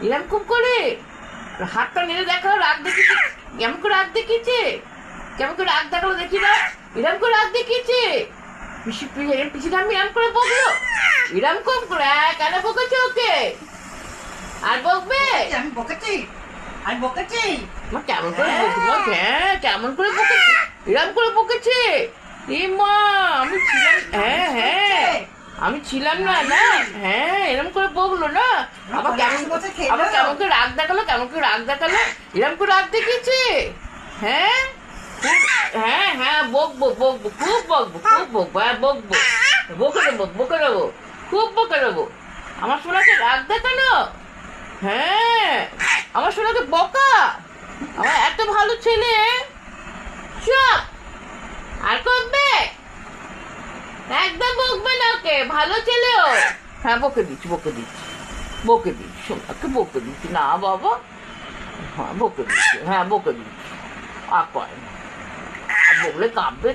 এরকম করে হাতটা নেড়ে দেখাও, রাগ দেখিয়েছে, কেমন করে রাগ দেখিয়েছে, কেমন করে রাগ দেখালো দেখি না, এরকম করে রাগ দেখিয়েছে। পিসি ঠাম্মি এরকম করে বকলো, এরকম কম করে কেন বকেছে ওকে? আর বকবে? আমি বকেছি, আমি বকেছি। কেমন করে বকলো? হ্যাঁ কেমন করে বকেছে, এরকম করে বকেছে। এ মা, আমি ছিলাম, হ্যাঁ হ্যাঁ আমি ছিলাম না না, হ্যাঁ এরকম করে বকলো না। আবার কেমন করে রাগ দেখালো, কেমন করে রাগ দেখালো, এরকম করে রাগ দেখিয়েছে। হ্যাঁ হ্যাঁ হ্যাঁ বকবো বকবো, খুব বকবো, খুব বকবো, হ্যাঁ বকবো, বকে দেবো, বকে দেবো, খুব বকে দেবো। আমার সোনাকে রাগ দেখানো, হ্যাঁ আমার সোনাকে বকা, আমার এত ভালো ছেলে। চুপ, আর করবে? একদম বকবে না ওকে, ভালো ছেলেও। হ্যাঁ বকে দিচ্ছি, বকে দিচ্ছি, বকে দিচ্ছি, সোনাকে বকে দিচ্ছি না বাবা, হ্যাঁ বকে দিচ্ছি, হ্যাঁ বকে দিচ্ছি। আর করে না, আর বকলে কাঁদবে।